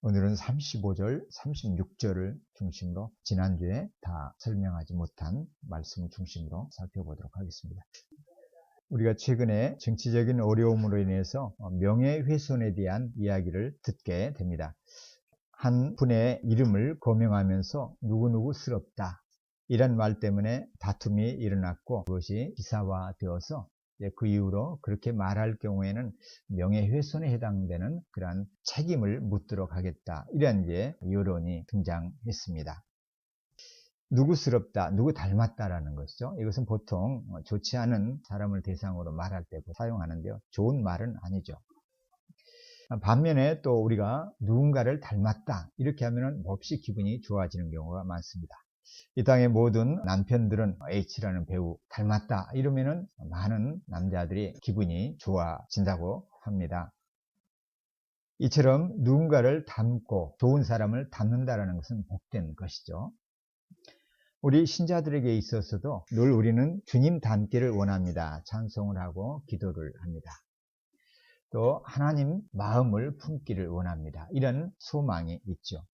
오늘은 35절, 36절을 중심으로 지난주에 다 설명하지 못한 말씀을 중심으로 살펴보도록 하겠습니다. 우리가 최근에 정치적인 어려움으로 인해서 명예훼손에 대한 이야기를 듣게 됩니다. 한 분의 이름을 거명하면서 누구누구스럽다 이런 말 때문에 다툼이 일어났고 그것이 기사화되어서 그 이후로 그렇게 말할 경우에는 명예훼손에 해당되는 그러한 책임을 묻도록 하겠다. 이런 여론이 등장했습니다. 누구스럽다, 누구 닮았다라는 것이죠. 이것은 보통 좋지 않은 사람을 대상으로 말할 때 사용하는데요. 좋은 말은 아니죠. 반면에 또 우리가 누군가를 닮았다 이렇게 하면 몹시 기분이 좋아지는 경우가 많습니다. 이 땅의 모든 남편들은 H라는 배우 닮았다 이러면은 많은 남자들이 기분이 좋아진다고 합니다. 이처럼 누군가를 닮고 좋은 사람을 닮는다라는 것은 복된 것이죠. 우리 신자들에게 있어서도 늘 우리는 주님 닮기를 원합니다. 찬송을 하고 기도를 합니다. 또 하나님 마음을 품기를 원합니다. 이런 소망이 있죠.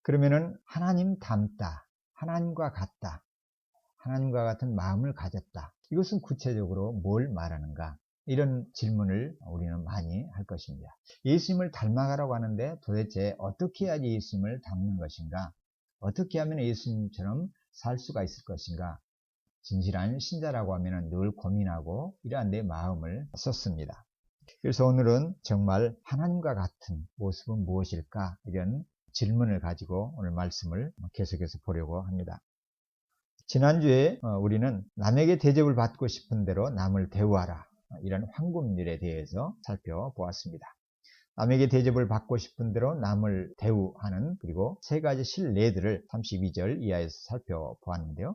그러면은 하나님 닮다, 하나님과 같다, 하나님과 같은 마음을 가졌다. 이것은 구체적으로 뭘 말하는가? 이런 질문을 우리는 많이 할 것입니다. 예수님을 닮아가라고 하는데 도대체 어떻게 해야지 예수님을 닮는 것인가? 어떻게 하면 예수님처럼 살 수가 있을 것인가? 진실한 신자라고 하면 늘 고민하고 이러한 내 마음을 썼습니다. 그래서 오늘은 정말 하나님과 같은 모습은 무엇일까? 이런 질문을 가지고 오늘 말씀을 계속해서 보려고 합니다. 지난주에 우리는 남에게 대접을 받고 싶은 대로 남을 대우하라 이런 황금률에 대해서 살펴보았습니다. 남에게 대접을 받고 싶은 대로 남을 대우하는 그리고 세 가지 실례들을 32절 이하에서 살펴보았는데요.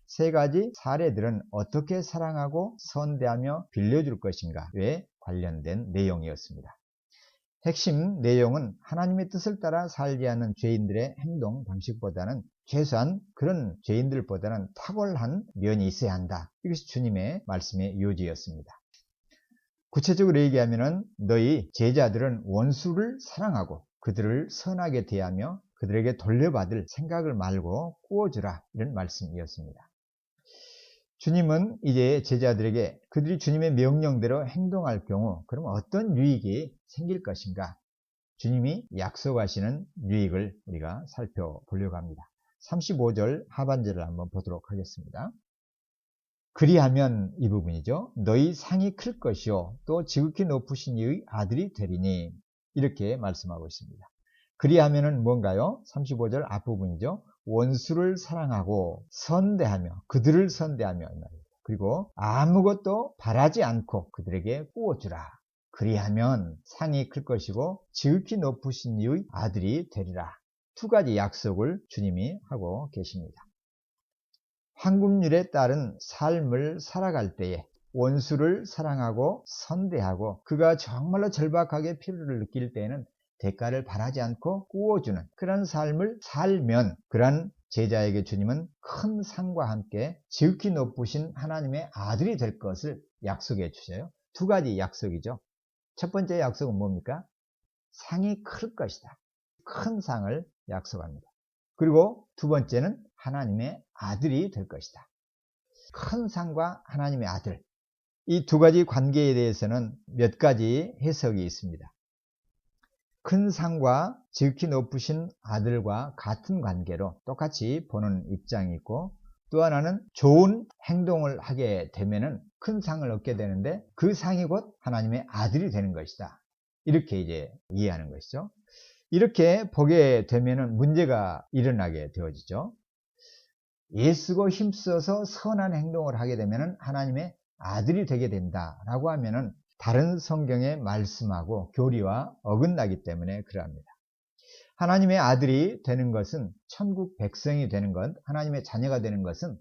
세 가지 사례들은 어떻게 사랑하고 선대하며 빌려줄 것인가에 관련된 내용이었습니다. 핵심 내용은 하나님의 뜻을 따라 살지 않는 죄인들의 행동 방식보다는 최소한 그런 죄인들보다는 탁월한 면이 있어야 한다. 이것이 주님의 말씀의 요지였습니다. 구체적으로 얘기하면 너희 제자들은 원수를 사랑하고 그들을 선하게 대하며 그들에게 돌려받을 생각을 말고 꾸어주라 이런 말씀이었습니다. 주님은 이제 제자들에게 그들이 주님의 명령대로 행동할 경우 그럼 어떤 유익이 생길 것인가? 주님이 약속하시는 유익을 우리가 살펴보려고 합니다. 35절 하반절을 한번 보도록 하겠습니다. 그리하면 이 부분이죠. 너희 상이 클 것이요 또 지극히 높으신 이의 아들이 되리니 이렇게 말씀하고 있습니다. 그리하면은 뭔가요? 35절 앞부분이죠. 원수를 사랑하고 선대하며 그들을 선대하며 그리고 아무것도 바라지 않고 그들에게 꾸어주라. 그리하면 상이 클 것이고 지극히 높으신 이의 아들이 되리라. 두 가지 약속을 주님이 하고 계십니다. 황금률에 따른 삶을 살아갈 때에 원수를 사랑하고 선대하고 그가 정말로 절박하게 필요를 느낄 때에는 대가를 바라지 않고 꾸어주는 그런 삶을 살면 그런 제자에게 주님은 큰 상과 함께 지극히 높으신 하나님의 아들이 될 것을 약속해 주셔요. 두 가지 약속이죠. 첫 번째 약속은 뭡니까? 상이 클 것이다. 큰 상을 약속합니다. 그리고 두 번째는 하나님의 아들이 될 것이다. 큰 상과 하나님의 아들. 이 두 가지 관계에 대해서는 몇 가지 해석이 있습니다. 큰 상과 지극히 높으신 아들과 같은 관계로 똑같이 보는 입장이 있고 또 하나는 좋은 행동을 하게 되면은 큰 상을 얻게 되는데 그 상이 곧 하나님의 아들이 되는 것이다. 이렇게 이해하는 것이죠. 이렇게 보게 되면은 문제가 일어나게 되어지죠. 애쓰고 힘써서 선한 행동을 하게 되면은 하나님의 아들이 되게 된다라고 하면은 다른 성경의 말씀하고 교리와 어긋나기 때문에 그러합니다. 하나님의 아들이 되는 것은 천국 백성이 되는 것, 하나님의 자녀가 되는 것은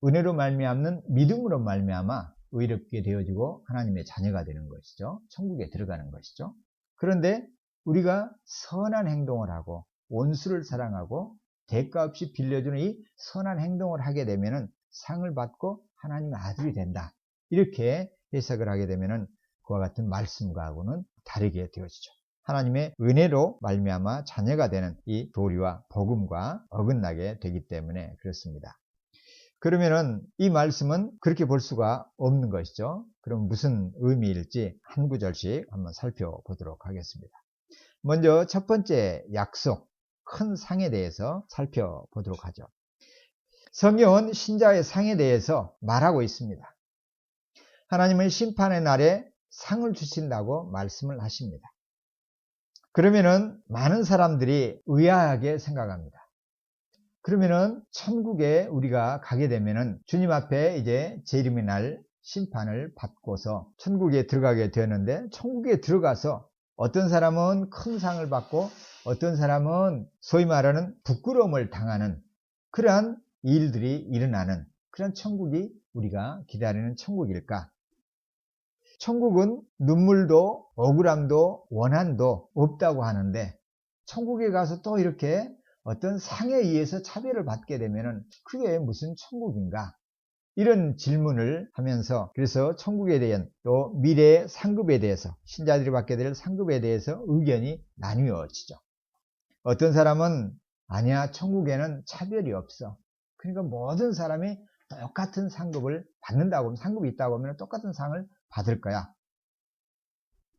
은혜로 말미암는 믿음으로 말미암아 의롭게 되어지고 하나님의 자녀가 되는 것이죠. 천국에 들어가는 것이죠. 그런데 우리가 선한 행동을 하고 원수를 사랑하고 대가 없이 빌려주는 이 선한 행동을 하게 되면은 상을 받고 하나님의 아들이 된다. 이렇게 해석을 하게 되면은 그와 같은 말씀과는 다르게 되어지죠. 하나님의 은혜로 말미암아 자녀가 되는 이 도리와 복음과 어긋나게 되기 때문에 그렇습니다. 그러면은 이 말씀은 그렇게 볼 수가 없는 것이죠. 그럼 무슨 의미일지 한 구절씩 한번 살펴보도록 하겠습니다. 먼저 첫 번째 약속, 큰 상에 대해서 살펴보도록 하죠. 성경은 신자의 상에 대해서 말하고 있습니다. 하나님은 심판의 날에 상을 주신다고 말씀을 하십니다. 그러면은 많은 사람들이 의아하게 생각합니다. 그러면은 천국에 우리가 가게 되면은 주님 앞에 이제 재림의 날 심판을 받고서 천국에 들어가게 되었는데, 천국에 들어가서 어떤 사람은 큰 상을 받고 어떤 사람은 소위 말하는 부끄러움을 당하는 그러한 일들이 일어나는 그런 천국이 우리가 기다리는 천국일까? 천국은 눈물도 억울함도 원한도 없다고 하는데, 천국에 가서 또 이렇게 어떤 상에 의해서 차별을 받게 되면은 그게 무슨 천국인가? 이런 질문을 하면서, 그래서 천국에 대한 또 미래의 상급에 대해서, 신자들이 받게 될 상급에 대해서 의견이 나뉘어지죠. 어떤 사람은 아니야, 천국에는 차별이 없어. 그러니까 모든 사람이 똑같은 상급을 받는다고 하면, 상급이 있다고 하면 똑같은 상을 받을 거야.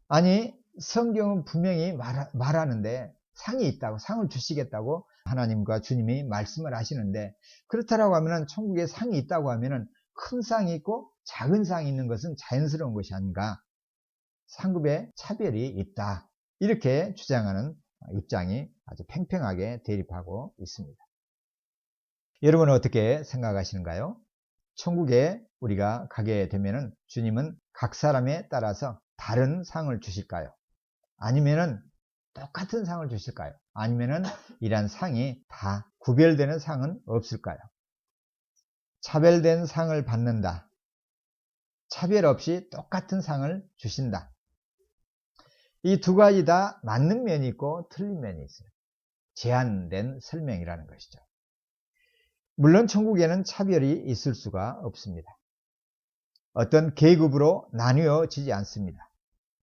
아니, 성경은 분명히 말하는데 상이 있다고, 상을 주시겠다고 하나님과 주님이 말씀을 하시는데, 그렇다라고 하면 천국에 상이 있다고 하면 큰 상이 있고 작은 상이 있는 것은 자연스러운 것이 아닌가, 상급에 차별이 있다, 이렇게 주장하는 입장이 아주 팽팽하게 대립하고 있습니다. 여러분은 어떻게 생각하시는가요? 천국에 우리가 가게 되면은 주님은 각 사람에 따라서 다른 상을 주실까요? 아니면은 똑같은 상을 주실까요? 아니면은 이런 상이 다 구별되는 상은 없을까요? 차별된 상을 받는다, 차별 없이 똑같은 상을 주신다. 이 두 가지 다 맞는 면이 있고 틀린 면이 있어요. 제한된 설명이라는 것이죠. 물론 천국에는 차별이 있을 수가 없습니다. 어떤 계급으로 나뉘어지지 않습니다.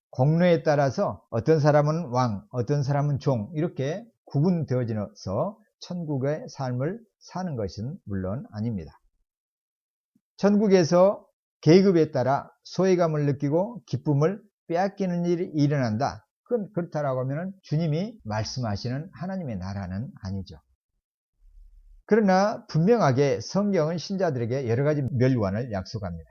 공로에 따라서 어떤 사람은 왕, 어떤 사람은 종, 이렇게 구분되어져서 천국의 삶을 사는 것은 물론 아닙니다. 천국에서 계급에 따라 소외감을 느끼고 기쁨을 빼앗기는 일이 일어난다. 그건 그렇다라고 하면 주님이 말씀하시는 하나님의 나라는 아니죠. 그러나 분명하게 성경은 신자들에게 여러 가지 멸관을 약속합니다.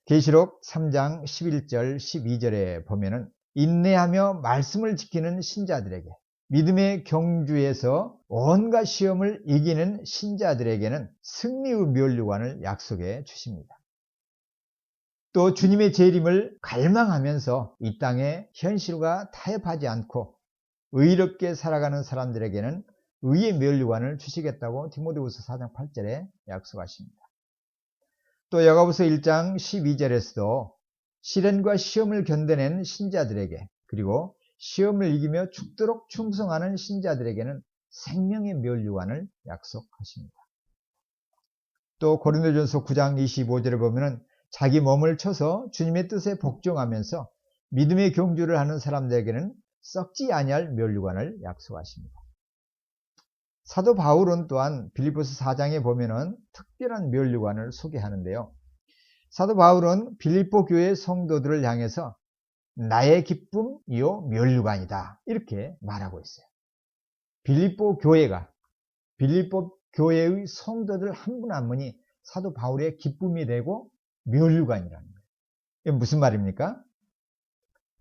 계시록 3장 11절 12절에 보면은 인내하며 말씀을 지키는 신자들에게, 믿음의 경주에서 온갖 시험을 이기는 신자들에게는 승리의 면류관을 약속해 주십니다. 또 주님의 재림을 갈망하면서 이 땅의 현실과 타협하지 않고 의롭게 살아가는 사람들에게는 의의 면류관을 주시겠다고 디모데후서 4장 8절에 약속하십니다. 또 야고보서 1장 12절에서도 시련과 시험을 견뎌낸 신자들에게, 그리고 시험을 이기며 죽도록 충성하는 신자들에게는 생명의 면류관을 약속하십니다. 또 고린도전서 9장 25절에 보면은 자기 몸을 쳐서 주님의 뜻에 복종하면서 믿음의 경주를 하는 사람들에게는 썩지 아니할 면류관을 약속하십니다. 사도 바울은 또한 빌립보서 4장에 보면은 특별한 면류관을 소개하는데요. 사도 바울은 빌립보 교회 성도들을 향해서 나의 기쁨이요 면류관이다, 이렇게 말하고 있어요. 빌립보 교회의 성도들 한 분 한 분이 사도 바울의 기쁨이 되고 면류관이라는 거예요. 이게 무슨 말입니까?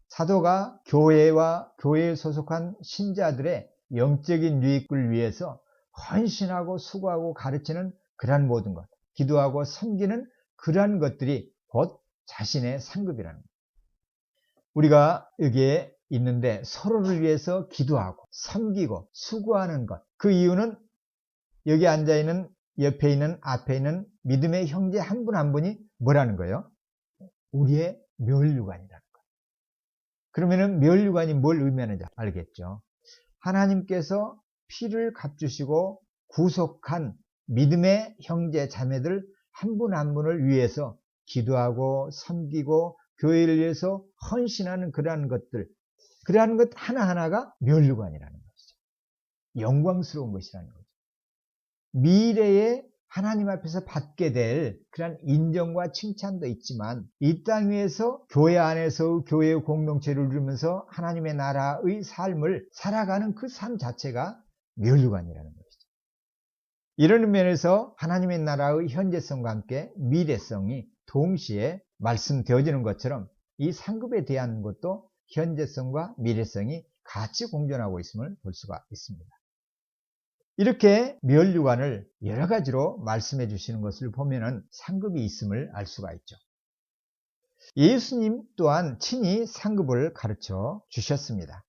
사도가 교회와 교회에 소속한 신자들의 영적인 유익을 위해서 헌신하고 수고하고 가르치는 그러한 모든 것, 기도하고 섬기는 그러한 것들이 곧 자신의 상급이라는 거예요. 우리가 여기에 있는데 서로를 위해서 기도하고 섬기고 수고하는 것, 그 이유는 여기 앉아있는, 옆에 있는, 앞에 있는 믿음의 형제 한 분 한 분이 뭐라는 거예요? 우리의 면류관이라는 거예요. 그러면은 면류관이 뭘 의미하는지 알겠죠? 하나님께서 피를 값주시고 구속한 믿음의 형제 자매들 한 분 한 분을 위해서 기도하고 섬기고 교회를 위해서 헌신하는 그러한 것들, 그러한 것 하나하나가 면류관이라는 것이죠. 영광스러운 것이라는 거죠. 미래에 하나님 앞에서 받게 될 그런 인정과 칭찬도 있지만 이 땅 위에서 교회 안에서 교회의 공동체를 이루면서 하나님의 나라의 삶을 살아가는 그 삶 자체가 면류관이라는 것이죠. 이런 면에서 하나님의 나라의 현재성과 함께 미래성이 동시에 말씀되어지는 것처럼 이 상급에 대한 것도 현재성과 미래성이 같이 공존하고 있음을 볼 수가 있습니다. 이렇게 면류관을 여러 가지로 말씀해 주시는 것을 보면은 상급이 있음을 알 수가 있죠. 예수님 또한 친히 상급을 가르쳐 주셨습니다.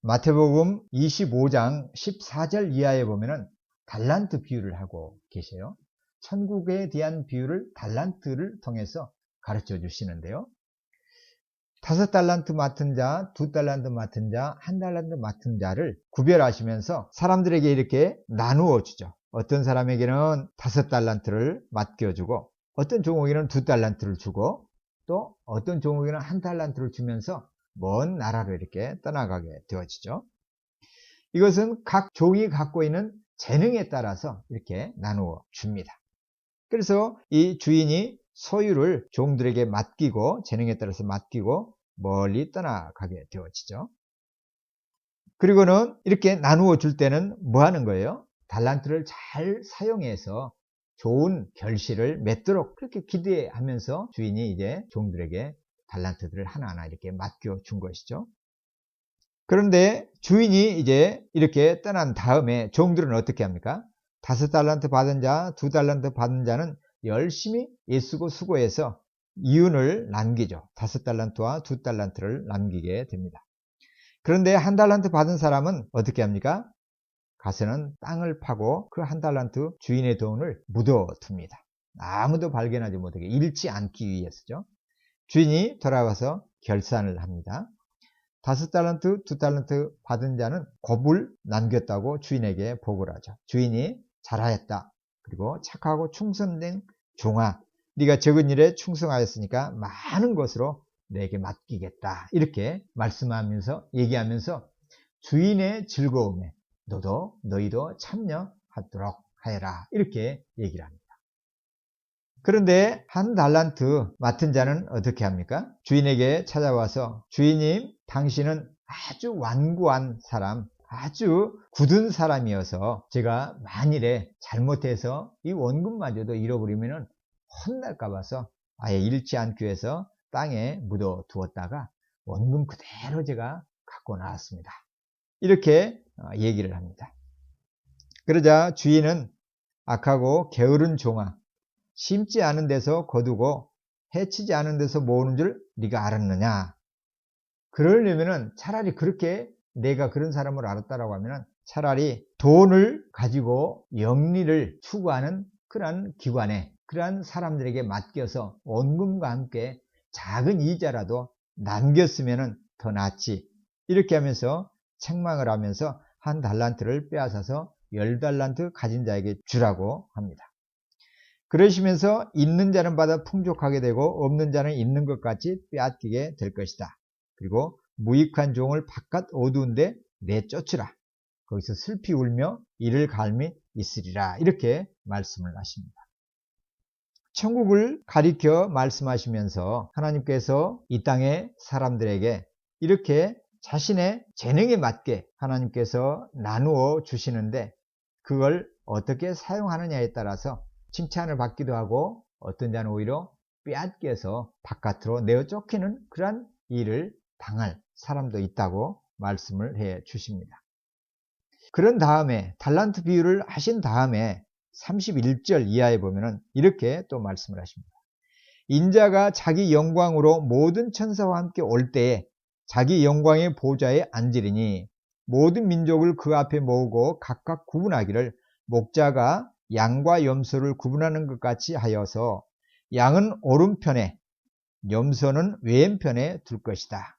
마태복음 25장 14절 이하에 보면은 달란트 비유를 하고 계세요. 천국에 대한 비유를 달란트를 통해서 가르쳐 주시는데요. 5달란트 맡은 자, 2달란트 맡은 자, 1달란트 맡은 자를 구별하시면서 사람들에게 이렇게 나누어 주죠. 어떤 사람에게는 5달란트를 맡겨주고 어떤 종에게는 2달란트를 주고 또 어떤 종에게는 1달란트를 주면서 먼 나라로 이렇게 떠나가게 되어지죠. 이것은 각 종이 갖고 있는 재능에 따라서 이렇게 나누어 줍니다. 그래서 이 주인이 소유를 종들에게 맡기고 재능에 따라서 맡기고 멀리 떠나가게 되어지죠. 그리고는 이렇게 나누어 줄 때는 뭐 하는 거예요? 달란트를 잘 사용해서 좋은 결실을 맺도록 그렇게 기대하면서 주인이 이제 종들에게 달란트들을 하나하나 이렇게 맡겨 준 것이죠. 그런데 주인이 이제 이렇게 떠난 다음에 종들은 어떻게 합니까? 5달란트 받은 자, 2달란트 받은 자는 열심히 애쓰고 수고해서 이윤을 남기죠. 5달란트와 2달란트를 남기게 됩니다. 그런데 1달란트 받은 사람은 어떻게 합니까? 가서는 땅을 파고 그 1달란트 주인의 돈을 묻어둡니다. 아무도 발견하지 못하게 잃지 않기 위해서죠. 주인이 돌아가서 결산을 합니다. 5달란트, 2달란트 받은 자는 곱을 남겼다고 주인에게 보고를 하죠. 주인이 잘하였다. 그리고 착하고 충성된 종아, 네가 적은 일에 충성하였으니까 많은 것으로 내게 맡기겠다. 이렇게 말씀하면서 얘기하면서 주인의 즐거움에 너희도 참여하도록 하여라. 이렇게 얘기를 합니다. 그런데 1달란트 맡은 자는 어떻게 합니까? 주인에게 찾아와서 주인님, 당신은 아주 완고한 사람, 아주 굳은 사람이어서 제가 만일에 잘못해서 이 원금마저도 잃어버리면 혼날까 봐서 아예 잃지 않기 위해서 땅에 묻어 두었다가 원금 그대로 제가 갖고 나왔습니다. 이렇게 얘기를 합니다. 그러자 주인은 악하고 게으른 종아, 심지 않은 데서 거두고 해치지 않은 데서 모으는 줄 네가 알았느냐? 그러려면은 차라리 그렇게 내가 그런 사람을 알았다라고 하면은 차라리 돈을 가지고 영리를 추구하는 그러한 기관에 그러한 사람들에게 맡겨서 원금과 함께 작은 이자라도 남겼으면은 더 낫지. 이렇게 하면서 책망을 하면서 1달란트를 빼앗아서 10달란트 가진 자에게 주라고 합니다. 그러시면서 있는 자는 받아 풍족하게 되고 없는 자는 있는 것 같이 빼앗기게 될 것이다. 그리고 무익한 종을 바깥 어두운 데 내쫓으라. 거기서 슬피 울며 이를 갈미 있으리라. 이렇게 말씀을 하십니다. 천국을 가리켜 말씀하시면서 하나님께서 이 땅의 사람들에게 이렇게 자신의 재능에 맞게 하나님께서 나누어 주시는데 그걸 어떻게 사용하느냐에 따라서 칭찬을 받기도 하고 어떤 자는 오히려 빼앗겨서 바깥으로 내어 쫓기는 그러한 일을 당할 사람도 있다고 말씀을 해 주십니다. 그런 다음에 달란트 비유를 하신 다음에 31절 이하에 보면은 이렇게 또 말씀을 하십니다. 인자가 자기 영광으로 모든 천사와 함께 올 때에 자기 영광의 보좌에 앉으리니 모든 민족을 그 앞에 모으고 각각 구분하기를 목자가 양과 염소를 구분하는 것 같이 하여서 양은 오른편에 염소는 왼편에 둘 것이다.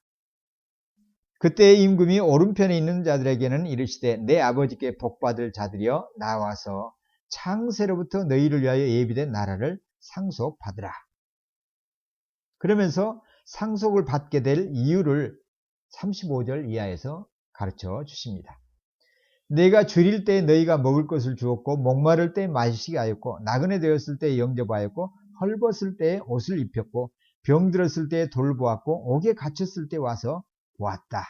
그때의 임금이 오른편에 있는 자들에게는 이르시되 내 아버지께 복받을 자들이여 나와서 창세로부터 너희를 위하여 예비된 나라를 상속받으라. 그러면서 상속을 받게 될 이유를 35절 이하에서 가르쳐 주십니다. 내가 줄일 때 너희가 먹을 것을 주었고 목마를 때 마시게 하였고 나그네 되었을 때 영접하였고 헐벗을 때 옷을 입혔고 병들었을 때 돌보았고 옥에 갇혔을 때 와서 보았다.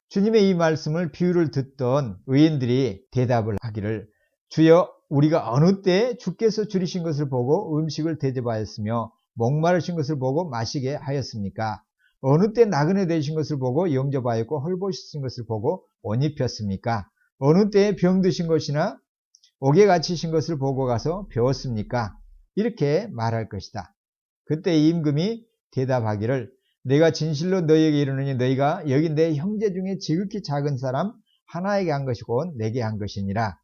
주님의 이 말씀을 비유를 듣던 의인들이 대답을 하기를 주여 우리가 어느 때 주께서 줄이신 것을 보고 음식을 대접하였으며 목마르신 것을 보고 마시게 하였습니까? 어느 때 나그네 되신 것을 보고 영접하였고 헐벗으신 것을 보고 옷 입혔습니까? 어느 때 병드신 것이나 옥에 갇히신 것을 보고 가서 배웠습니까? 이렇게 말할 것이다. 그때 임금이 대답하기를 내가 진실로 너희에게 이르노니 너희가 여기 내 형제 중에 지극히 작은 사람 하나에게 한 것이고 내게 한 것이니라.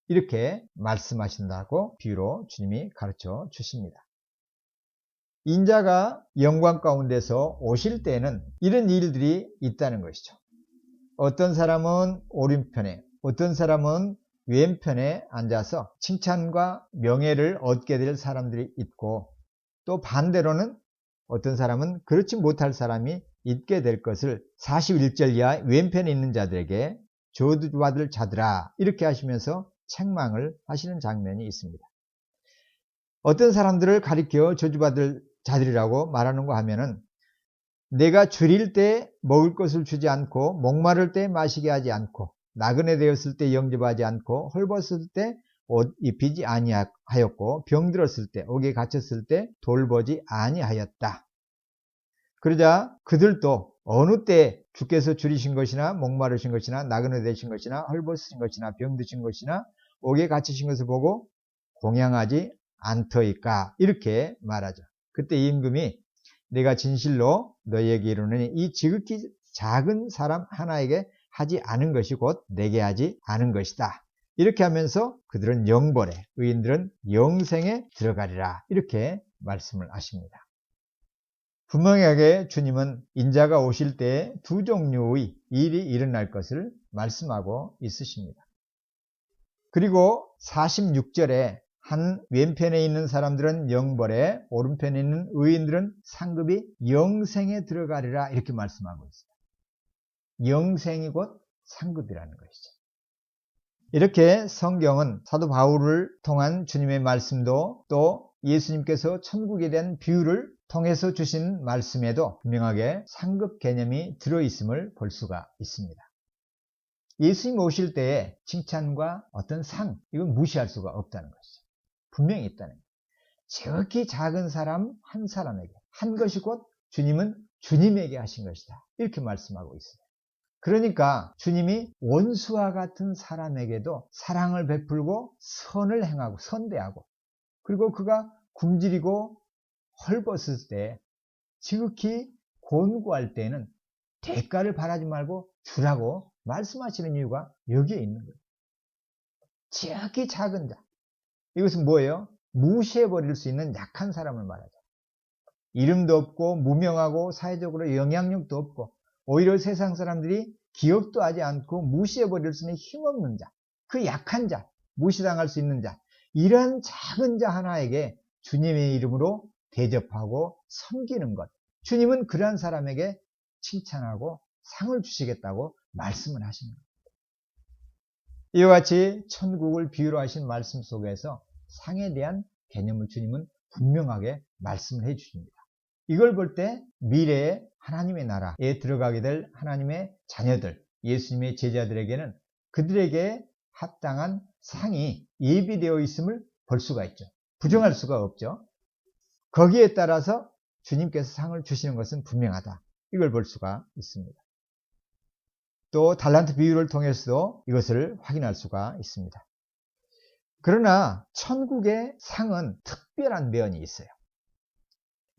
이렇게 말씀하신다고 비유로 주님이 가르쳐 주십니다. 인자가 영광 가운데서 오실 때는 이런 일들이 있다는 것이죠. 어떤 사람은 오른편에, 어떤 사람은 왼편에 앉아서 칭찬과 명예를 얻게 될 사람들이 있고 또 반대로는 어떤 사람은 그렇지 못할 사람이 있게 될 것을 41절 이하 왼편에 있는 자들에게 저주받을 자들아 이렇게 하시면서 책망을 하시는 장면이 있습니다. 어떤 사람들을 가리켜 저주받을 자들이라고 말하는가 하면은 내가 줄일 때 먹을 것을 주지 않고 목마를 때 마시게 하지 않고 나그네 되었을 때 영접하지 않고 헐벗을 때 옷 입히지 아니하였고 병들었을 때 옥에 갇혔을 때 돌보지 아니하였다. 그러자 그들도 어느 때 주께서 줄이신 것이나 목마르신 것이나 나그네 되신 것이나 헐벗으신 것이나 병드신 것이나 옥에 갇히신 것을 보고 공양하지 않더이까 이렇게 말하죠. 그때 임금이 내가 진실로 너희에게 이르노니 이 지극히 작은 사람 하나에게 하지 않은 것이 곧 내게 하지 않은 것이다. 이렇게 하면서 그들은 영벌에 의인들은 영생에 들어가리라 이렇게 말씀을 하십니다. 분명하게 주님은 인자가 오실 때 두 종류의 일이 일어날 것을 말씀하고 있으십니다. 그리고 46절에 한 왼편에 있는 사람들은 영벌에 오른편에 있는 의인들은 상급이 영생에 들어가리라 이렇게 말씀하고 있어요. 영생이 곧 상급이라는 것이죠. 이렇게 성경은 사도 바울을 통한 주님의 말씀도 또 예수님께서 천국에 대한 비유를 통해서 주신 말씀에도 분명하게 상급 개념이 들어있음을 볼 수가 있습니다. 예수님 오실 때에 칭찬과 어떤 상 이건 무시할 수가 없다는 것이죠. 분명히 있다는 거예요. 지극히 작은 사람 한 사람에게 한 것이 곧 주님은 주님에게 하신 것이다. 이렇게 말씀하고 있어요. 그러니까 주님이 원수와 같은 사람에게도 사랑을 베풀고 선을 행하고 선대하고 그리고 그가 굶주리고 헐벗을 때 지극히 곤고할 때는 대가를 바라지 말고 주라고 말씀하시는 이유가 여기에 있는 거예요. 지극히 작은 자. 이것은 뭐예요? 무시해버릴 수 있는 약한 사람을 말하죠. 이름도 없고 무명하고 사회적으로 영향력도 없고 오히려 세상 사람들이 기억도 하지 않고 무시해버릴 수 있는 힘없는 자, 그 약한 자, 무시당할 수 있는 자, 이런 작은 자 하나에게 주님의 이름으로 대접하고 섬기는 것. 주님은 그러한 사람에게 칭찬하고 상을 주시겠다고 말씀을 하시는 겁니다. 이와 같이 천국을 비유로 하신 말씀 속에서 상에 대한 개념을 주님은 분명하게 말씀을 해 주십니다. 이걸 볼 때 미래에 하나님의 나라에 들어가게 될 하나님의 자녀들, 예수님의 제자들에게는 그들에게 합당한 상이 예비되어 있음을 볼 수가 있죠. 부정할 수가 없죠. 거기에 따라서 주님께서 상을 주시는 것은 분명하다. 이걸 볼 수가 있습니다. 또 달란트 비유를 통해서도 이것을 확인할 수가 있습니다. 그러나 천국의 상은 특별한 면이 있어요.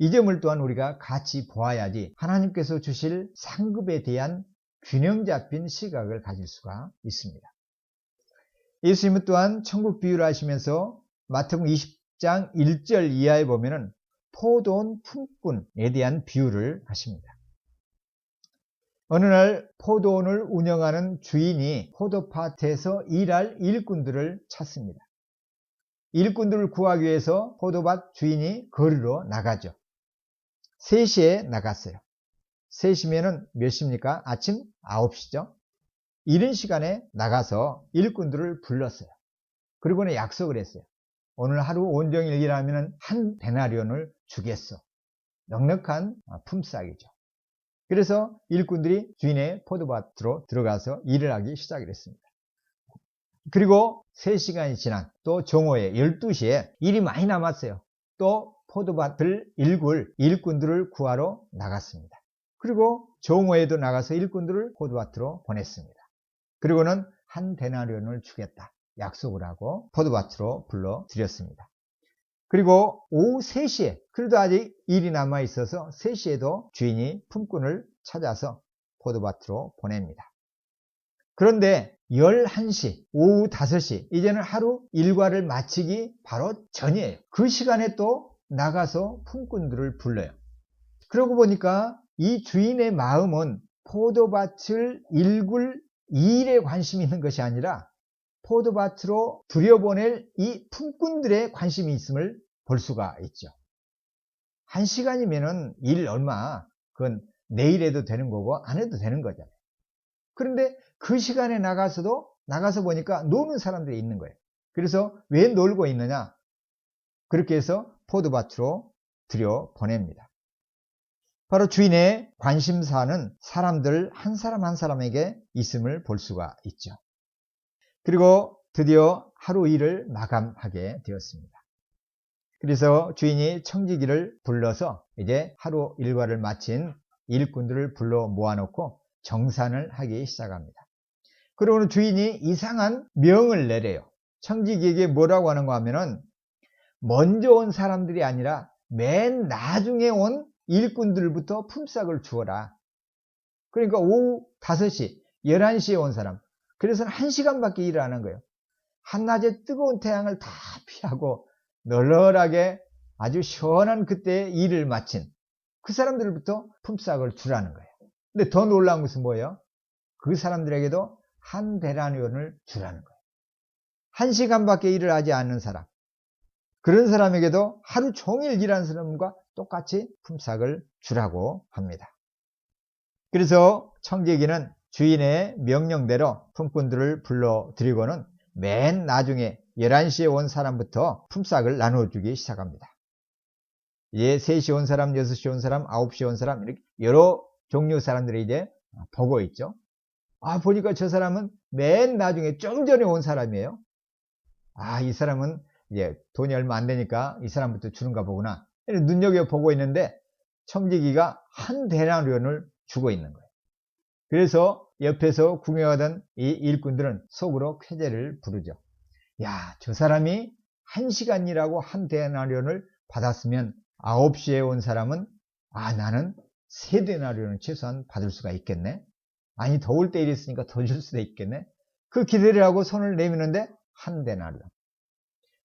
이 점을 또한 우리가 같이 보아야지 하나님께서 주실 상급에 대한 균형 잡힌 시각을 가질 수가 있습니다. 예수님은 또한 천국 비유를 하시면서 마태복음 20장 1절 이하에 보면은 포도원 품꾼에 대한 비유를 하십니다. 어느 날 포도원을 운영하는 주인이 포도밭에서 일할 일꾼들을 찾습니다. 일꾼들을 구하기 위해서 포도밭 주인이 거리로 나가죠. 3시에 나갔어요. 3시면은 몇 시입니까? 아침 9시죠. 이른 시간에 나가서 일꾼들을 불렀어요. 그리고는 약속을 했어요. 오늘 하루 온종일 일하면 한 데나리온을 주겠어. 넉넉한 품삯이죠. 그래서 일꾼들이 주인의 포도밭으로 들어가서 일을 하기 시작을 했습니다. 그리고 3시간이 지난 또 정오에 12시에 일이 많이 남았어요. 또 포도밭을 일굴 일꾼들을 구하러 나갔습니다. 그리고 정오에도 나가서 일꾼들을 포도밭으로 보냈습니다. 그리고는 한 데나리온을 주겠다 약속을 하고 포도밭으로 불러들였습니다. 그리고 오후 3시에 그래도 아직 일이 남아 있어서 3시에도 주인이 품꾼을 찾아서 포도밭으로 보냅니다. 그런데 11시, 오후 5시 이제는 하루 일과를 마치기 바로 전이에요. 그 시간에 또 나가서 품꾼들을 불러요. 그러고 보니까 이 주인의 마음은 포도밭을 일굴 일에 관심이 있는 것이 아니라 포도밭으로 들여보낼 이 품꾼들의 관심이 있음을 볼 수가 있죠. 1시간이면은 일 얼마, 그건 내일 해도 되는 거고 안 해도 되는 거잖아요. 그런데 그 시간에 나가서 보니까 노는 사람들이 있는 거예요. 그래서 왜 놀고 있느냐? 그렇게 해서 포도밭으로 들여보냅니다. 바로 주인의 관심사는 사람들 한 사람 한 사람에게 있음을 볼 수가 있죠. 그리고 드디어 하루 일을 마감하게 되었습니다. 그래서 주인이 청지기를 불러서 이제 하루 일과를 마친 일꾼들을 불러 모아놓고 정산을 하기 시작합니다. 그러고는 주인이 이상한 명을 내려요. 청지기에게 뭐라고 하는가 하면은 먼저 온 사람들이 아니라 맨 나중에 온 일꾼들부터 품삯을 주어라. 그러니까 오후 5시, 11시에 온 사람, 그래서는 1시간밖에 일을 안 한 거예요. 한낮에 뜨거운 태양을 다 피하고 널널하게 아주 시원한 그때 일을 마친 그 사람들부터 품삯을 주라는 거예요. 근데 더 놀라운 것은 뭐예요? 그 사람들에게도 한 데나리온을 주라는 거예요. 1시간밖에 일을 하지 않는 사람, 그런 사람에게도 하루 종일 일하는 사람과 똑같이 품삯을 주라고 합니다. 그래서 청지기는 주인의 명령대로 품꾼들을 불러들이고는 맨 나중에 11시에 온 사람부터 품삯을 나눠주기 시작합니다. 이제 3시에 온 사람, 6시에 온 사람, 9시에 온 사람, 이렇게 여러 종류 사람들이 이제 보고 있죠. 보니까 저 사람은 맨 나중에 좀 전에 온 사람이에요. 이 사람은 이제 돈이 얼마 안 되니까 이 사람부터 주는가 보구나. 눈여겨보고 있는데 청지기가 한 데나리온을 주고 있는 거예요. 그래서 옆에서 구경하던 이 일꾼들은 속으로 쾌재를 부르죠. 야, 저 사람이 1시간 일하고 한 데나리온을 받았으면 9시에 온 사람은 나는 3데나리온을 최소한 받을 수가 있겠네. 아니, 더울 때 일했으니까 더 줄 수도 있겠네. 그 기대를 하고 손을 내미는데 한 데나리온.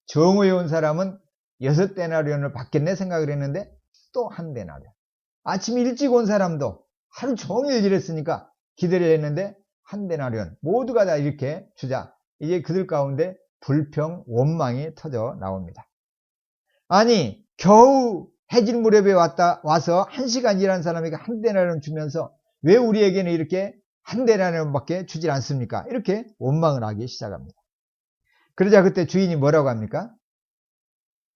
정오에 온 사람은 6데나리온을 받겠네 생각을 했는데 또 한 데나리온. 아침 일찍 온 사람도 하루 종일 일했으니까 기대를 했는데 한 데나리온. 모두가 다 이렇게 주자. 이제 그들 가운데 불평, 원망이 터져 나옵니다. 아니, 겨우 해질 무렵에 와서 1시간 일한 사람에게 한 데나리온 주면서 왜 우리에게는 이렇게 한 데나리온밖에 주질 않습니까? 이렇게 원망을 하기 시작합니다. 그러자 그때 주인이 뭐라고 합니까?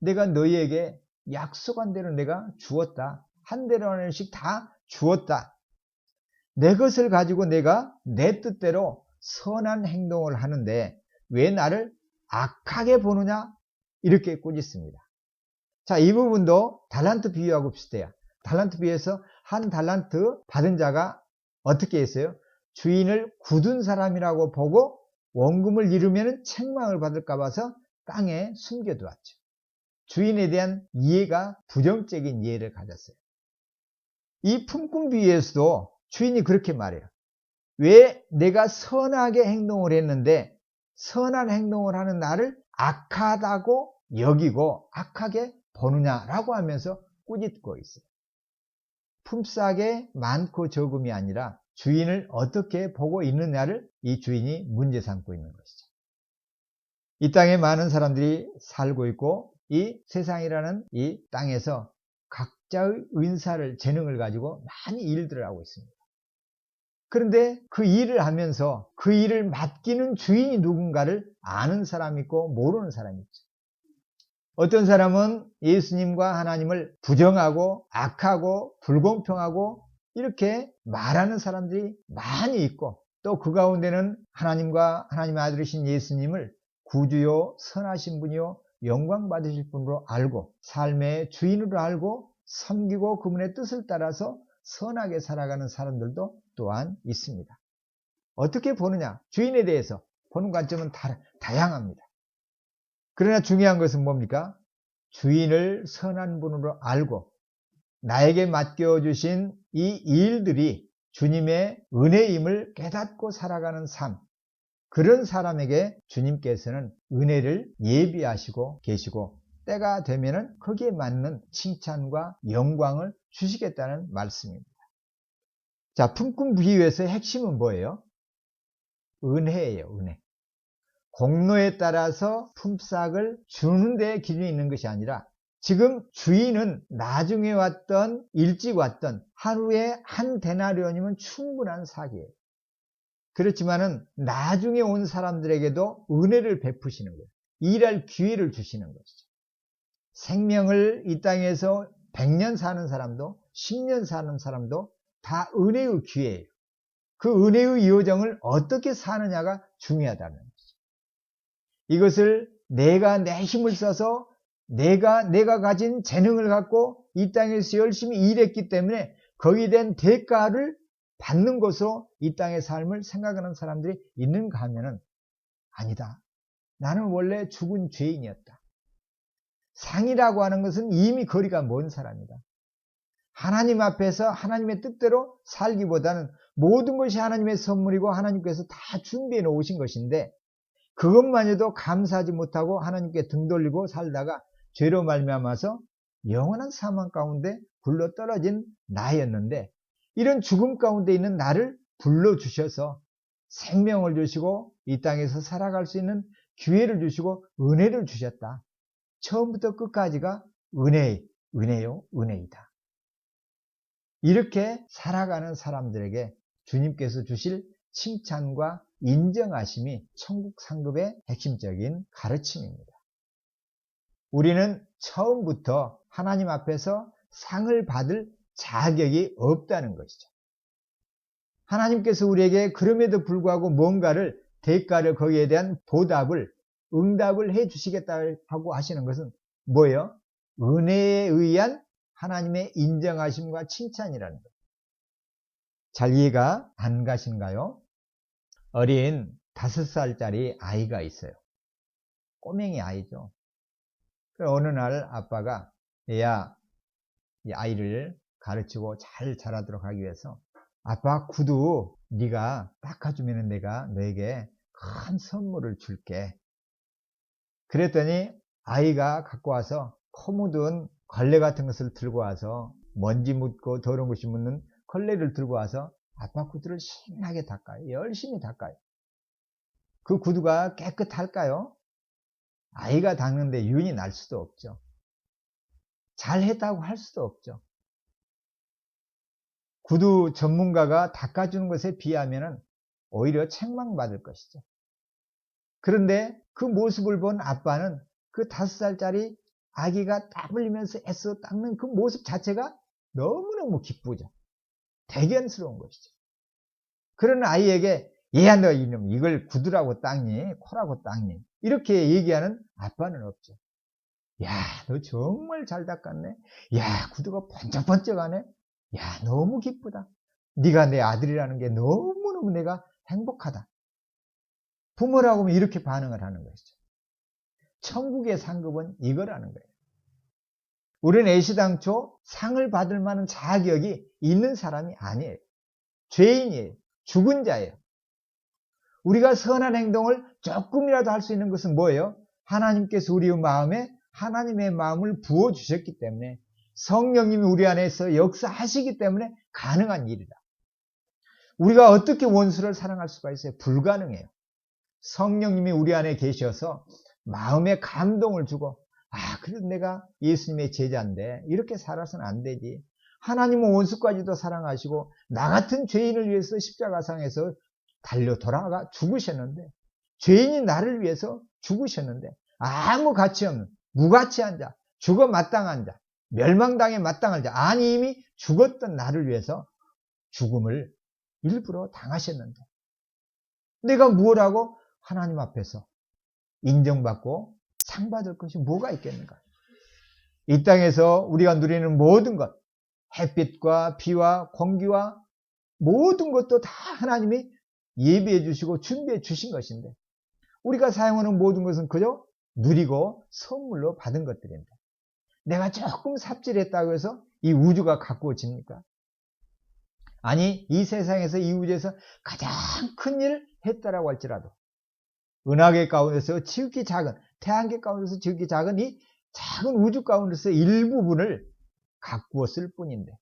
내가 너희에게 약속한 대로 내가 주었다. 한 데나리온씩 다 주었다. 내 것을 가지고 내가 내 뜻대로 선한 행동을 하는데 왜 나를 악하게 보느냐? 이렇게 꾸짖습니다. 자, 이 부분도 달란트 비유하고 비슷해요. 달란트 비유에서 한 달란트 받은 자가 어떻게 했어요? 주인을 굳은 사람이라고 보고 원금을 잃으면 책망을 받을까 봐서 땅에 숨겨두었죠. 주인에 대한 이해가 부정적인 이해를 가졌어요. 이 품꾼 비유에서도 주인이 그렇게 말해요. 왜 내가 선하게 행동을 했는데 선한 행동을 하는 나를 악하다고 여기고 악하게 보느냐라고 하면서 꾸짖고 있어요. 품삯의 많고 적음이 아니라 주인을 어떻게 보고 있느냐를 이 주인이 문제 삼고 있는 것이죠. 이 땅에 많은 사람들이 살고 있고 이 세상이라는 이 땅에서 각자의 은사를, 재능을 가지고 많이 일들을 하고 있습니다. 그런데 그 일을 하면서 그 일을 맡기는 주인이 누군가를 아는 사람이 있고 모르는 사람이 있죠. 어떤 사람은 예수님과 하나님을 부정하고 악하고 불공평하고 이렇게 말하는 사람들이 많이 있고, 또 그 가운데는 하나님과 하나님의 아들이신 예수님을 구주요 선하신 분이요 영광 받으실 분으로 알고 삶의 주인으로 알고 섬기고 그분의 뜻을 따라서 선하게 살아가는 사람들도 또한 있습니다. 어떻게 보느냐? 주인에 대해서 보는 관점은 다양합니다. 그러나 중요한 것은 뭡니까? 주인을 선한 분으로 알고 나에게 맡겨주신 이 일들이 주님의 은혜임을 깨닫고 살아가는 삶, 그런 사람에게 주님께서는 은혜를 예비하시고 계시고 때가 되면은 거기에 맞는 칭찬과 영광을 주시겠다는 말씀입니다. 자, 품꾼 비유에서의 핵심은 뭐예요? 은혜예요, 은혜. 공로에 따라서 품삯을 주는 데 기준이 있는 것이 아니라 지금 주인은 나중에 왔던 일찍 왔던 하루에 한 데나리온이면 충분한 사기예요. 그렇지만은 나중에 온 사람들에게도 은혜를 베푸시는 거예요. 일할 기회를 주시는 것이죠. 생명을 이 땅에서 100년 사는 사람도 10년 사는 사람도 다 은혜의 기회예요. 그 은혜의 요정을 어떻게 사느냐가 중요하다는 거죠. 이것을 내가 내 힘을 써서 내가 가진 재능을 갖고 이 땅에서 열심히 일했기 때문에 거기에 대한 대가를 받는 것으로 이 땅의 삶을 생각하는 사람들이 있는가 하면은 아니다. 나는 원래 죽은 죄인이었다. 상이라고 하는 것은 이미 거리가 먼 사람이다. 하나님 앞에서 하나님의 뜻대로 살기보다는 모든 것이 하나님의 선물이고 하나님께서 다 준비해 놓으신 것인데 그것만해도 감사하지 못하고 하나님께 등 돌리고 살다가 죄로 말미암아서 영원한 사망 가운데 굴러 떨어진 나였는데 이런 죽음 가운데 있는 나를 불러주셔서 생명을 주시고 이 땅에서 살아갈 수 있는 기회를 주시고 은혜를 주셨다. 처음부터 끝까지가 은혜요, 은혜이다. 이렇게 살아가는 사람들에게 주님께서 주실 칭찬과 인정하심이 천국 상급의 핵심적인 가르침입니다. 우리는 처음부터 하나님 앞에서 상을 받을 자격이 없다는 것이죠. 하나님께서 우리에게 그럼에도 불구하고 뭔가를 대가를 거기에 대한 보답을 응답을 해 주시겠다고 하시는 것은 뭐예요? 은혜에 의한 하나님의 인정하심과 칭찬이라는 거예요. 잘 이해가 안 가신가요? 어린 5살짜리 아이가 있어요. 꼬맹이 아이죠. 어느 날 아빠가 얘야, 이 아이를 가르치고 잘 자라도록 하기 위해서 아빠 구두 네가 닦아주면 내가 너에게 큰 선물을 줄게. 그랬더니 아이가 갖고 와서 코 묻은 걸레 같은 것을 들고 와서 먼지 묻고 더러운 것이 묻는 걸레를 들고 와서 아빠 구두를 신나게 닦아요. 열심히 닦아요. 그 구두가 깨끗할까요? 아이가 닦는데 윤이 날 수도 없죠. 잘했다고 할 수도 없죠. 구두 전문가가 닦아주는 것에 비하면 오히려 책망받을 것이죠. 그런데 그 모습을 본 아빠는 그 5살짜리 아기가 땀 흘리면서 애써 닦는 그 모습 자체가 너무너무 기쁘죠. 대견스러운 것이죠. 그런 아이에게 얘야 너 이놈 이걸 구두라고 닦니? 코라고 닦니? 이렇게 얘기하는 아빠는 없죠. 야, 너 정말 잘 닦았네. 야, 구두가 번쩍번쩍하네. 야, 너무 기쁘다. 네가 내 아들이라는 게 너무너무 내가 행복하다. 부모라고 하면 이렇게 반응을 하는 것이죠. 천국의 상급은 이거라는 거예요. 우리는 애시당초 상을 받을 만한 자격이 있는 사람이 아니에요. 죄인이에요. 죽은 자예요. 우리가 선한 행동을 조금이라도 할 수 있는 것은 뭐예요? 하나님께서 우리의 마음에 하나님의 마음을 부어주셨기 때문에 성령님이 우리 안에서 역사하시기 때문에 가능한 일이다. 우리가 어떻게 원수를 사랑할 수가 있어요? 불가능해요. 성령님이 우리 안에 계셔서 마음에 감동을 주고 그래도 내가 예수님의 제자인데 이렇게 살아서는 안 되지. 하나님은 원수까지도 사랑하시고 나 같은 죄인을 위해서 십자가상에서 돌아가 죽으셨는데, 죄인이 나를 위해서 죽으셨는데, 아무 가치 없는 무가치한 자, 죽어 마땅한 자, 멸망당에 마땅한 자, 아니 이미 죽었던 나를 위해서 죽음을 일부러 당하셨는데, 내가 뭘 하고 하나님 앞에서 인정받고 상 받을 것이 뭐가 있겠는가? 이 땅에서 우리가 누리는 모든 것, 햇빛과 비와 공기와 모든 것도 다 하나님이 예비해 주시고 준비해 주신 것인데, 우리가 사용하는 모든 것은 그저 누리고 선물로 받은 것들입니다. 내가 조금 삽질했다고 해서 이 우주가 가꾸어집니까? 아니, 이 세상에서, 이 우주에서 가장 큰 일을 했다라고 할지라도 은하계 가운데서 지극히 작은, 태양계 가운데서 지극히 작은 이 작은 우주 가운데서 일부분을 가꾸었을 뿐인데,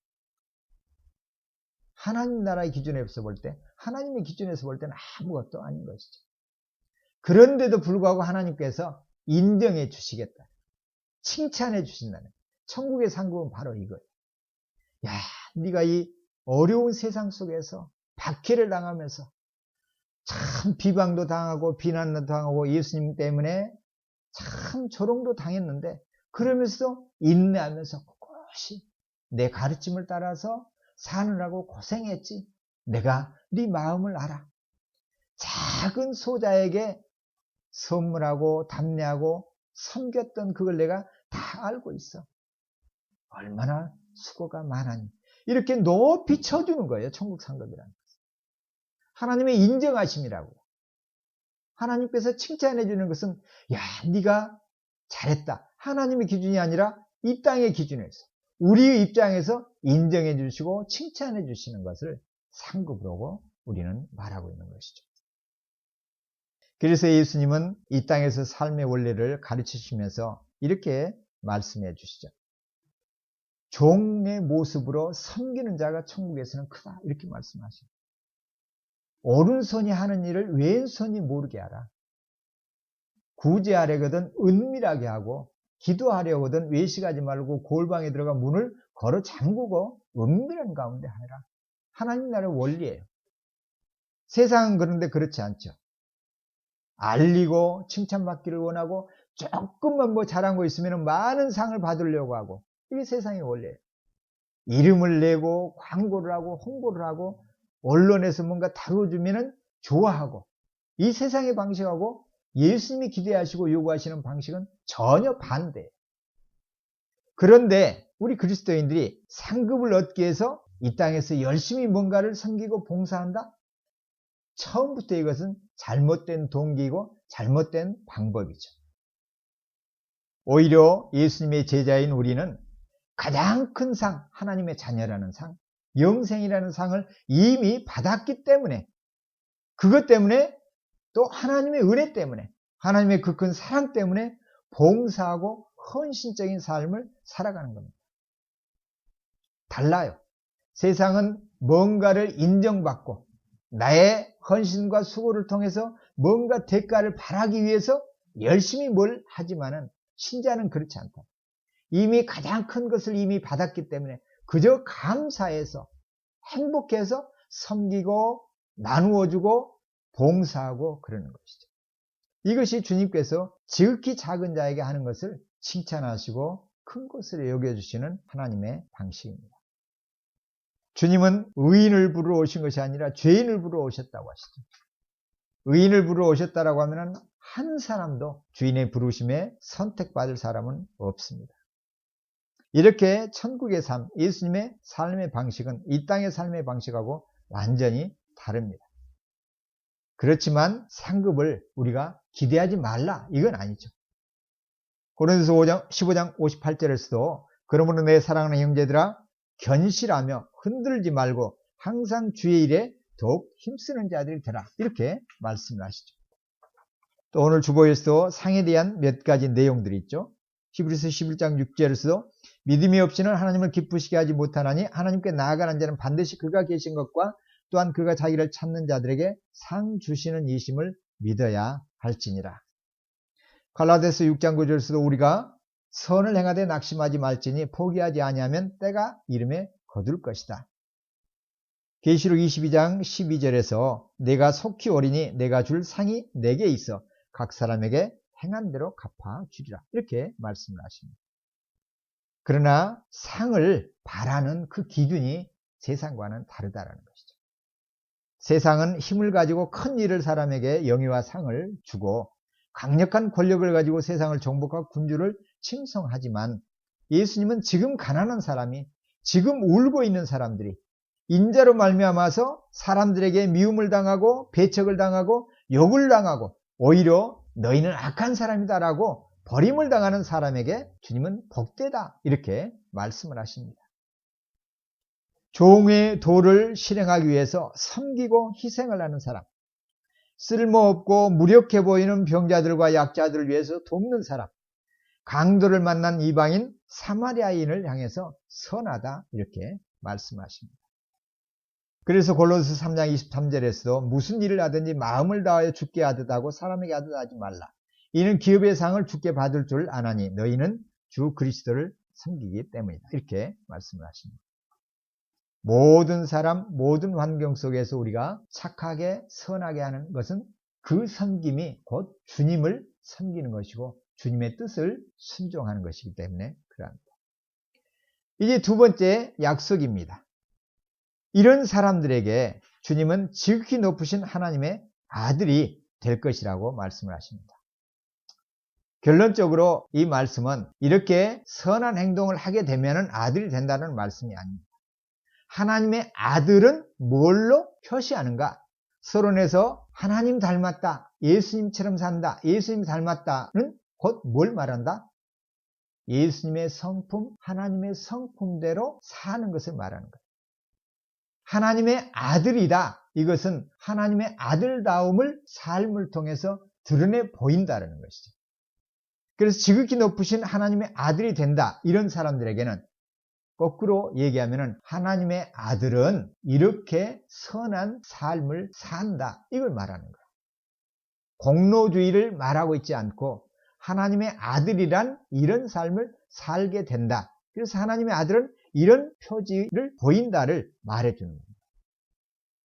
하나님 나라의 기준에서 볼 때, 하나님의 기준에서 볼 때는 아무것도 아닌 것이죠. 그런데도 불구하고 하나님께서 인정해 주시겠다, 칭찬해 주신다는, 천국의 상급은 바로 이거예요. 야, 네가 이 어려운 세상 속에서 박해를 당하면서 참 비방도 당하고 비난도 당하고 예수님 때문에 참 조롱도 당했는데, 그러면서 인내하면서 꿋꿋이 내 가르침을 따라서 사느라고 고생했지. 내가 네 마음을 알아. 작은 소자에게 선물하고 담례하고 섬겼던 그걸 내가 다 알고 있어. 얼마나 수고가 많았니. 이렇게 높이 쳐주는 거예요, 천국 상급이라는 것은. 하나님의 인정하심이라고요. 하나님께서 칭찬해 주는 것은, 야, 네가 잘했다. 하나님의 기준이 아니라 이 땅의 기준에서, 우리의 입장에서 인정해 주시고 칭찬해 주시는 것을 상급으로 우리는 말하고 있는 것이죠. 그래서 예수님은 이 땅에서 삶의 원리를 가르치시면서 이렇게 말씀해 주시죠. 종의 모습으로 섬기는 자가 천국에서는 크다, 이렇게 말씀하십니다. 오른손이 하는 일을 왼손이 모르게 하라. 구제하려거든 은밀하게 하고, 기도하려거든 외식하지 말고 골방에 들어가 문을 걸어 잠그고 은밀한 가운데 하라. 하나님 나라의 원리예요. 세상은 그런데 그렇지 않죠. 알리고 칭찬받기를 원하고, 조금만 뭐 잘한 거 있으면 많은 상을 받으려고 하고, 이게 세상의 원리예요. 이름을 내고 광고를 하고 홍보를 하고 언론에서 뭔가 다뤄주면 좋아하고, 이 세상의 방식하고 예수님이 기대하시고 요구하시는 방식은 전혀 반대예요. 그런데 우리 그리스도인들이 상급을 얻기 위해서 이 땅에서 열심히 뭔가를 섬기고 봉사한다? 처음부터 이것은 잘못된 동기이고 잘못된 방법이죠. 오히려 예수님의 제자인 우리는 가장 큰 상, 하나님의 자녀라는 상, 영생이라는 상을 이미 받았기 때문에, 그것 때문에 또 하나님의 은혜 때문에, 하나님의 그 큰 사랑 때문에 봉사하고 헌신적인 삶을 살아가는 겁니다. 달라요. 세상은 뭔가를 인정받고 나의 헌신과 수고를 통해서 뭔가 대가를 바라기 위해서 열심히 뭘 하지만은, 신자는 그렇지 않다. 이미 가장 큰 것을 이미 받았기 때문에 그저 감사해서 행복해서 섬기고 나누어주고 봉사하고 그러는 것이죠. 이것이 주님께서 지극히 작은 자에게 하는 것을 칭찬하시고 큰 것으로 여겨주시는 하나님의 방식입니다. 주님은 의인을 부르러 오신 것이 아니라 죄인을 부르러 오셨다고 하시죠. 의인을 부르러 오셨다라고 하면 한 사람도 주인의 부르심에 선택받을 사람은 없습니다. 이렇게 천국의 삶, 예수님의 삶의 방식은 이 땅의 삶의 방식하고 완전히 다릅니다. 그렇지만 상급을 우리가 기대하지 말라, 이건 아니죠. 고린도서 15장 58절에서도 그러므로 내 사랑하는 형제들아 견실하며 흔들지 말고 항상 주의 일에 더욱 힘쓰는 자들이 되라, 이렇게 말씀을 하시죠. 또 오늘 주보에서도 상에 대한 몇 가지 내용들이 있죠. 히브리서 11장 6절에서도 믿음이 없이는 하나님을 기쁘시게 하지 못하나니 하나님께 나아가는 자는 반드시 그가 계신 것과 또한 그가 자기를 찾는 자들에게 상 주시는 이심을 믿어야 할지니라. 갈라디아서 6장 9절에서도 우리가 선을 행하되 낙심하지 말지니 포기하지 아니하면 때가 이름에 거둘 것이다. 계시록 22장 12절에서 내가 속히 오리니 내가 줄 상이 내게 있어 각 사람에게 행한 대로 갚아주리라. 이렇게 말씀을 하십니다. 그러나 상을 바라는 그 기준이 세상과는 다르다는 것이죠. 세상은 힘을 가지고 큰 일을 사람에게 영예와 상을 주고 강력한 권력을 가지고 세상을 정복하고 군주를 칭송하지만 예수님은 지금 가난한 사람이, 지금 울고 있는 사람들이 인자로 말미암아서 사람들에게 미움을 당하고 배척을 당하고 욕을 당하고 오히려 너희는 악한 사람이다라고 버림을 당하는 사람에게 주님은 복되다 이렇게 말씀을 하십니다. 종의 도를 실행하기 위해서 섬기고 희생을 하는 사람, 쓸모없고 무력해 보이는 병자들과 약자들을 위해서 돕는 사람, 강도를 만난 이방인 사마리아인을 향해서 선하다 이렇게 말씀하십니다. 그래서 골로새 3장 23절에서도 무슨 일을 하든지 마음을 다하여 주께 하듯 하고 사람에게 하듯 하지 말라. 이는 기업의 상을 주께 받을 줄 아나니 너희는 주 그리스도를 섬기기 때문이다. 이렇게 말씀을 하십니다. 모든 사람, 모든 환경 속에서 우리가 착하게 선하게 하는 것은 그 섬김이 곧 주님을 섬기는 것이고 주님의 뜻을 순종하는 것이기 때문에 그러합니다. 이제 두 번째 약속입니다. 이런 사람들에게 주님은 지극히 높으신 하나님의 아들이 될 것이라고 말씀을 하십니다. 결론적으로 이 말씀은 이렇게 선한 행동을 하게 되면 아들이 된다는 말씀이 아닙니다. 하나님의 아들은 뭘로 표시하는가? 서론에서 하나님 닮았다, 예수님처럼 산다, 예수님 닮았다는 곧 뭘 말한다? 예수님의 성품, 하나님의 성품대로 사는 것을 말하는 거예요. 하나님의 아들이다. 이것은 하나님의 아들다움을 삶을 통해서 드러내 보인다는 것이죠. 그래서 지극히 높으신 하나님의 아들이 된다. 이런 사람들에게는 거꾸로 얘기하면 하나님의 아들은 이렇게 선한 삶을 산다. 이걸 말하는 거예요. 공로주의를 말하고 있지 않고 하나님의 아들이란 이런 삶을 살게 된다. 그래서 하나님의 아들은 이런 표지를 보인다를 말해주는 겁니다.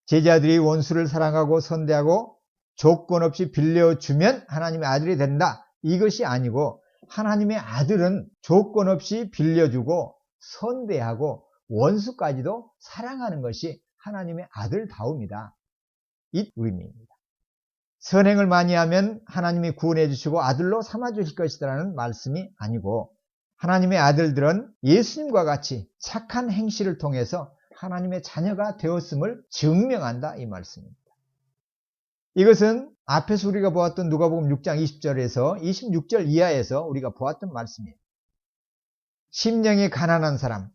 제자들이 원수를 사랑하고 선대하고 조건 없이 빌려주면 하나님의 아들이 된다. 이것이 아니고 하나님의 아들은 조건 없이 빌려주고 선대하고 원수까지도 사랑하는 것이 하나님의 아들다움이다. 이 의미입니다. 선행을 많이 하면 하나님이 구원해 주시고 아들로 삼아 주실 것이라는 말씀이 아니고 하나님의 아들들은 예수님과 같이 착한 행실을 통해서 하나님의 자녀가 되었음을 증명한다 이 말씀입니다. 이것은 앞에서 우리가 보았던 누가복음 6장 20절에서 26절 이하에서 우리가 보았던 말씀이에요. 심령이 가난한 사람,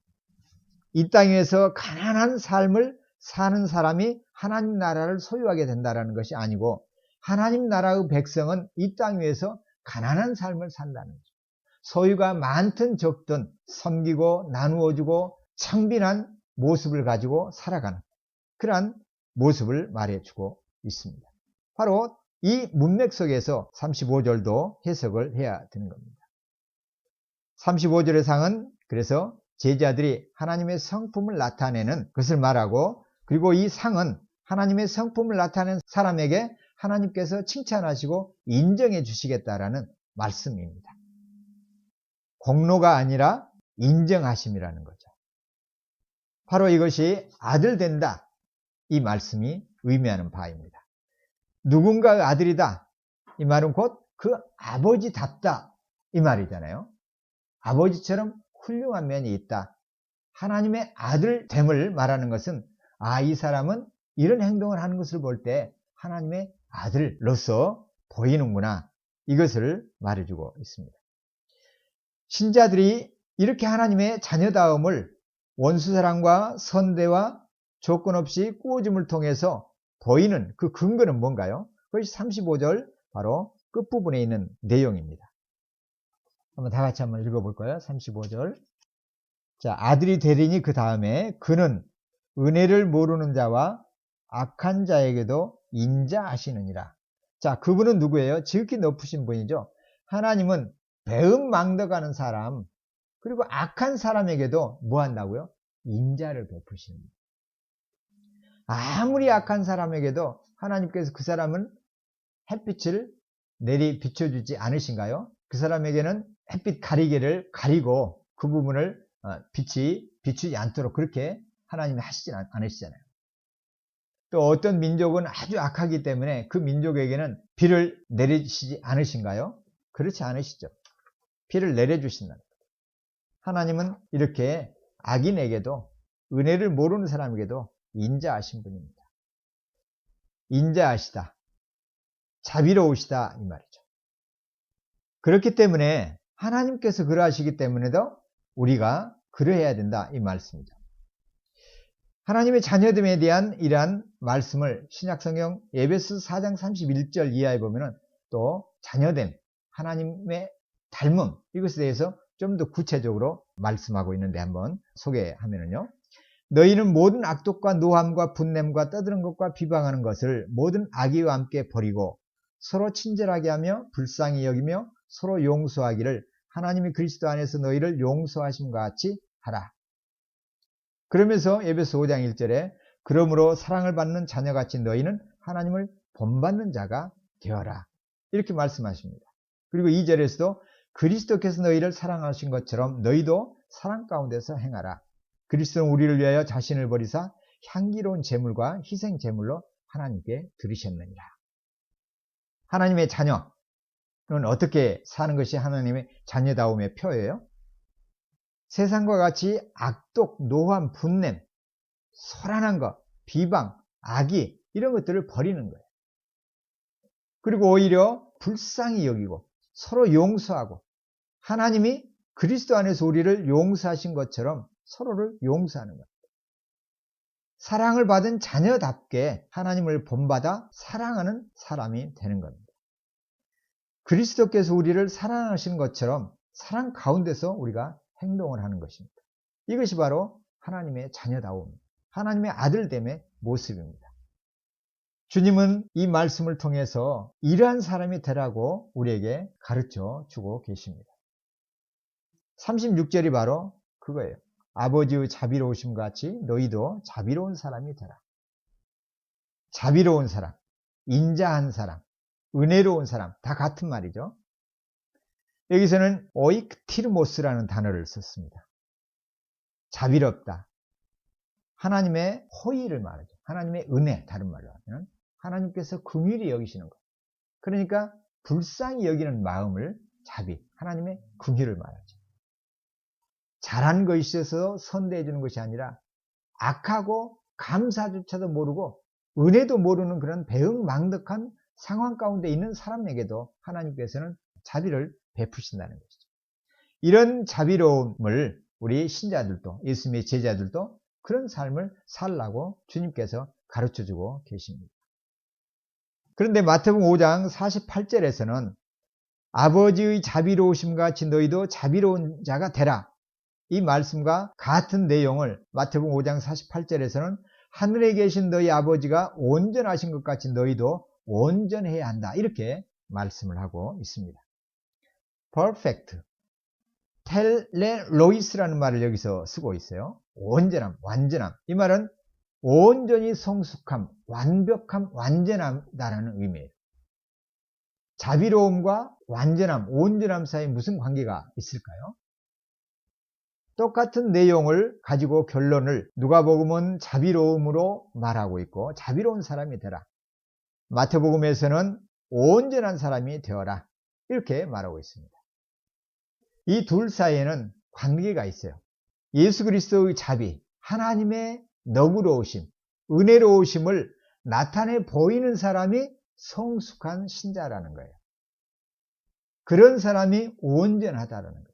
이 땅에서 가난한 삶을 사는 사람이 하나님 나라를 소유하게 된다는 것이 아니고 하나님 나라의 백성은 이 땅 위에서 가난한 삶을 산다는 거죠. 소유가 많든 적든 섬기고 나누어주고 창빈한 모습을 가지고 살아가는 그러한 모습을 말해주고 있습니다. 바로 이 문맥 속에서 35절도 해석을 해야 되는 겁니다. 35절의 상은 그래서 제자들이 하나님의 성품을 나타내는 것을 말하고 그리고 이 상은 하나님의 성품을 나타낸 사람에게 하나님께서 칭찬하시고 인정해 주시겠다라는 말씀입니다. 공로가 아니라 인정하심이라는 거죠. 바로 이것이 아들 된다. 이 말씀이 의미하는 바입니다. 누군가의 아들이다. 이 말은 곧 그 아버지답다. 이 말이잖아요. 아버지처럼 훌륭한 면이 있다. 하나님의 아들됨을 말하는 것은 이 사람은 이런 행동을 하는 것을 볼 때 하나님의 아들로서 보이는구나. 이것을 말해주고 있습니다. 신자들이 이렇게 하나님의 자녀다움을 원수사랑과 선대와 조건 없이 꾸어짐을 통해서 보이는 그 근거는 뭔가요? 그것이 35절 바로 끝부분에 있는 내용입니다. 한번 다 같이 한번 읽어볼까요? 35절. 자, 아들이 되리니 그 다음에 그는 은혜를 모르는 자와 악한 자에게도 인자하시느니라. 자, 그분은 누구예요? 지극히 높으신 분이죠. 하나님은 배은망덕하는 사람, 그리고 악한 사람에게도 뭐 한다고요? 인자를 베푸시는 거예요. 아무리 악한 사람에게도 하나님께서 그 사람은 햇빛을 내리 비춰주지 않으신가요? 그 사람에게는 햇빛 가리개를 가리고 그 부분을 빛이 비추지 않도록 그렇게 하나님이 하시지 않으시잖아요. 또 어떤 민족은 아주 악하기 때문에 그 민족에게는 비를 내리시지 않으신가요? 그렇지 않으시죠. 비를 내려주신다는 거예요. 하나님은 이렇게 악인에게도 은혜를 모르는 사람에게도 인자하신 분입니다. 인자하시다. 자비로우시다 이 말이죠. 그렇기 때문에 하나님께서 그러하시기 때문에도 우리가 그러해야 된다 이 말씀이죠. 하나님의 자녀됨에 대한 이러한 말씀을 신약성경 에베소서 4장 31절 이하에 보면은 또 자녀됨, 하나님의 닮음 이것에 대해서 좀 더 구체적으로 말씀하고 있는데 한번 소개하면은요. 너희는 모든 악독과 노함과 분냄과 떠드는 것과 비방하는 것을 모든 악의와 함께 버리고 서로 친절하게 하며 불쌍히 여기며 서로 용서하기를 하나님이 그리스도 안에서 너희를 용서하심과 같이 하라. 그러면서 에베소 5장 1절에 그러므로 사랑을 받는 자녀같이 너희는 하나님을 본받는 자가 되어라. 이렇게 말씀하십니다. 그리고 2절에서도 그리스도께서 너희를 사랑하신 것처럼 너희도 사랑 가운데서 행하라. 그리스도는 우리를 위하여 자신을 버리사 향기로운 제물과 희생 제물로 하나님께 드리셨느니라. 하나님의 자녀는 어떻게 사는 것이 하나님의 자녀다움의 표예요? 세상과 같이 악독, 노함, 분냄, 소란한 것, 비방, 악의 이런 것들을 버리는 거예요. 그리고 오히려 불쌍히 여기고 서로 용서하고 하나님이 그리스도 안에서 우리를 용서하신 것처럼 서로를 용서하는 겁니다. 사랑을 받은 자녀답게 하나님을 본받아 사랑하는 사람이 되는 겁니다. 그리스도께서 우리를 사랑하신 것처럼 사랑 가운데서 우리가 행동을 하는 것입니다. 이것이 바로 하나님의 자녀다움, 하나님의 아들됨의 모습입니다. 주님은 이 말씀을 통해서 이러한 사람이 되라고 우리에게 가르쳐 주고 계십니다. 36절이 바로 그거예요. 아버지의 자비로우심 같이 너희도 자비로운 사람이 되라. 자비로운 사람, 인자한 사람, 은혜로운 사람 다 같은 말이죠. 여기서는 오이크티르모스라는 단어를 썼습니다. 자비롭다. 하나님의 호의를 말하죠. 하나님의 은혜, 다른 말로 하면 하나님께서 긍휼히 여기시는 것. 그러니까 불쌍히 여기는 마음을 자비, 하나님의 긍휼을 말하죠. 잘한 것이 있어서 선대해 주는 것이 아니라 악하고 감사조차도 모르고 은혜도 모르는 그런 배은망덕한 상황 가운데 있는 사람에게도 하나님께서는 자비를 베푸신다는 것이죠. 이런 자비로움을 우리 신자들도 예수님의 제자들도 그런 삶을 살라고 주님께서 가르쳐주고 계십니다. 그런데 마태복음 5장 48절에서는 아버지의 자비로우심과 같이 너희도 자비로운 자가 되라. 이 말씀과 같은 내용을 마태복음 5장 48절에서는 하늘에 계신 너희 아버지가 온전하신 것 같이 너희도 온전해야 한다. 이렇게 말씀을 하고 있습니다. perfect, 텔레로이스라는 말을 여기서 쓰고 있어요. 온전함, 완전함. 이 말은 온전히 성숙함, 완벽함, 완전하다는 의미예요. 자비로움과 완전함, 온전함 사이에 무슨 관계가 있을까요? 똑같은 내용을 가지고 결론을 누가복음은 자비로움으로 말하고 있고 자비로운 사람이 되라. 마태복음에서는 온전한 사람이 되어라. 이렇게 말하고 있습니다. 이 둘 사이에는 관계가 있어요. 예수 그리스도의 자비, 하나님의 너그러우심, 은혜로우심을 나타내 보이는 사람이 성숙한 신자라는 거예요. 그런 사람이 온전하다는 거예요.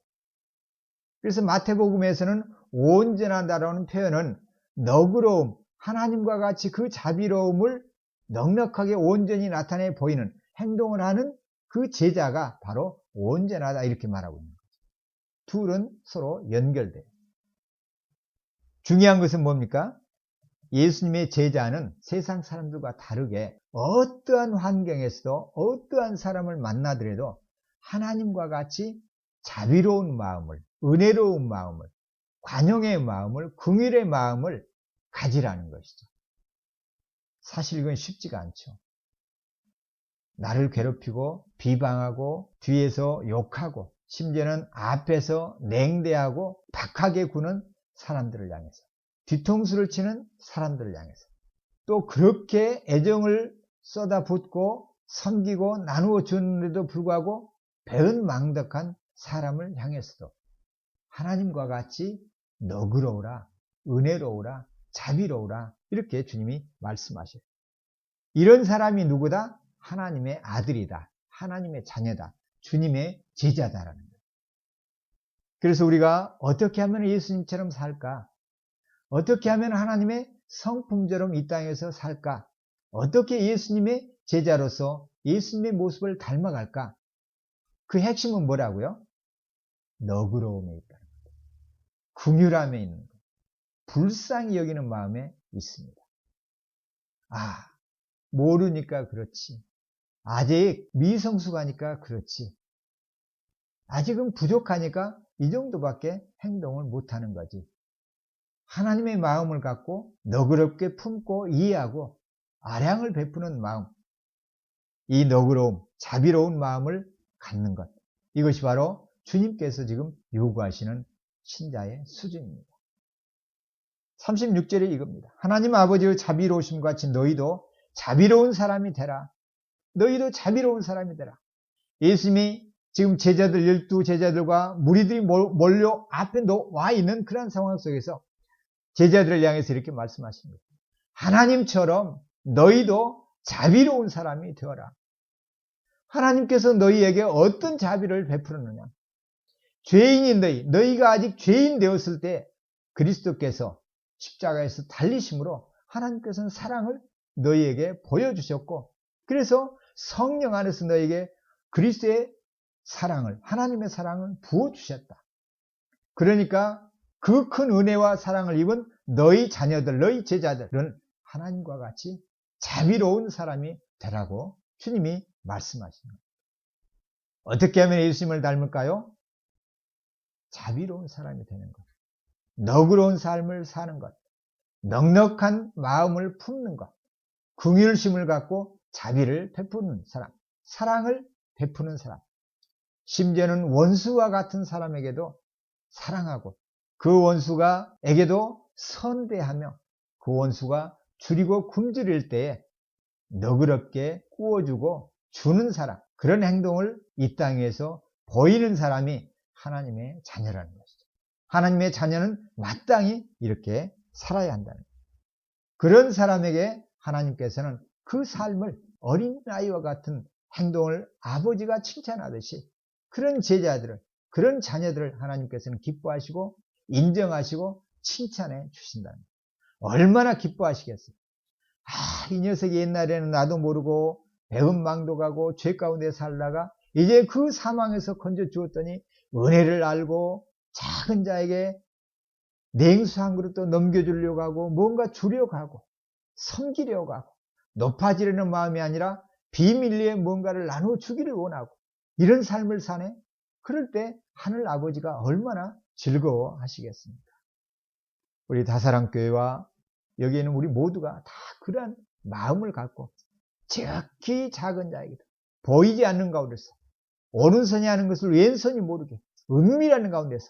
그래서 마태복음에서는 온전하다라는 표현은 너그러움, 하나님과 같이 그 자비로움을 넉넉하게 온전히 나타내 보이는 행동을 하는 그 제자가 바로 온전하다 이렇게 말하고 있는 거죠. 둘은 서로 연결돼요. 중요한 것은 뭡니까? 예수님의 제자는 세상 사람들과 다르게 어떠한 환경에서도 어떠한 사람을 만나더라도 하나님과 같이 자비로운 마음을, 은혜로운 마음을, 관용의 마음을, 긍휼의 마음을 가지라는 것이죠. 사실 이건 쉽지가 않죠. 나를 괴롭히고 비방하고 뒤에서 욕하고 심지어는 앞에서 냉대하고 박하게 구는 사람들을 향해서, 뒤통수를 치는 사람들을 향해서, 또 그렇게 애정을 쏟아붓고 섬기고 나누어 주는데도 불구하고 배은망덕한 사람을 향해서도 하나님과 같이 너그러우라, 은혜로우라, 자비로우라, 이렇게 주님이 말씀하셔요. 이런 사람이 누구다? 하나님의 아들이다, 하나님의 자녀다, 주님의 제자다라는 거예요. 그래서 우리가 어떻게 하면 예수님처럼 살까? 어떻게 하면 하나님의 성품처럼 이 땅에서 살까? 어떻게 예수님의 제자로서 예수님의 모습을 닮아갈까? 그 핵심은 뭐라고요? 너그러움에 있다는 거예요. 긍휼함에 있는 거예요. 불쌍히 여기는 마음에 있습니다. 모르니까 그렇지. 아직 미성숙하니까 그렇지. 아직은 부족하니까 이 정도밖에 행동을 못하는 거지. 하나님의 마음을 갖고 너그럽게 품고 이해하고 아량을 베푸는 마음, 이 너그러움, 자비로운 마음을 갖는 것, 이것이 바로 주님께서 지금 요구하시는 신자의 수준입니다. 36절에 이겁니다. 하나님 아버지의 자비로우심과 같이 너희도 자비로운 사람이 되라. 너희도 자비로운 사람이 되라. 예수님이 지금 제자들, 12제자들과 무리들이 몰려 앞에 와 있는 그런 상황 속에서 제자들을 향해서 이렇게 말씀하십니다. 하나님처럼 너희도 자비로운 사람이 되어라. 하나님께서 너희에게 어떤 자비를 베풀었느냐? 죄인인 너희가 아직 죄인 되었을 때 그리스도께서 십자가에서 달리심으로 하나님께서는 사랑을 너희에게 보여주셨고, 그래서 성령 안에서 너희에게 그리스도의 사랑을, 하나님의 사랑을 부어주셨다. 그러니까 그 큰 은혜와 사랑을 입은 너희 자녀들, 너희 제자들은 하나님과 같이 자비로운 사람이 되라고 주님이 말씀하십니다. 어떻게 하면 예수님을 닮을까요? 자비로운 사람이 되는 것, 너그러운 삶을 사는 것, 넉넉한 마음을 품는 것, 긍휼심을 갖고 자비를 베푸는 사람, 사랑을 베푸는 사람, 심지어는 원수와 같은 사람에게도 사랑하고 그 원수가에게도 선대하며 그 원수가 줄이고 굶주릴 때에 너그럽게 구워주고 주는 사람, 그런 행동을 이 땅에서 보이는 사람이 하나님의 자녀라는 것이죠. 하나님의 자녀는 마땅히 이렇게 살아야 한다는 거예요. 그런 사람에게 하나님께서는 그 삶을 어린아이와 같은 행동을 아버지가 칭찬하듯이 그런 제자들을, 그런 자녀들을 하나님께서는 기뻐하시고 인정하시고 칭찬해 주신다는 거예요. 얼마나 기뻐하시겠어요. 이 녀석이 옛날에는 나도 모르고 배은망덕하고 죄 가운데 살다가 이제 그 사망에서 건져 주었더니 은혜를 알고 작은 자에게 냉수 한 그릇도 넘겨주려고 하고 뭔가 주려고 하고 섬기려고 하고 높아지려는 마음이 아니라 비밀리에 뭔가를 나누어 주기를 원하고 이런 삶을 사네? 그럴 때 하늘 아버지가 얼마나 즐거워 하시겠습니까? 우리 다사랑교회와 여기에는 우리 모두가 다 그러한 마음을 갖고 지극히 작은 자에게도 보이지 않는 가운데서 오른손이 하는 것을 왼손이 모르게 은밀한 가운데서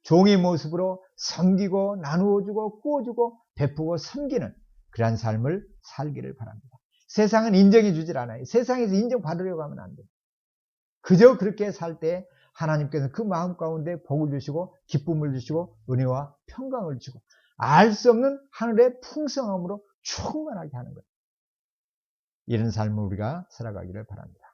종의 모습으로 섬기고 나누어주고 구워주고 베푸고 섬기는 그러한 삶을 살기를 바랍니다. 세상은 인정해 주질 않아요. 세상에서 인정받으려고 하면 안 돼요. 그저 그렇게 살 때 하나님께서 그 마음 가운데 복을 주시고 기쁨을 주시고 은혜와 평강을 주고 알 수 없는 하늘의 풍성함으로 충만하게 하는 거예요. 이런 삶을 우리가 살아가기를 바랍니다.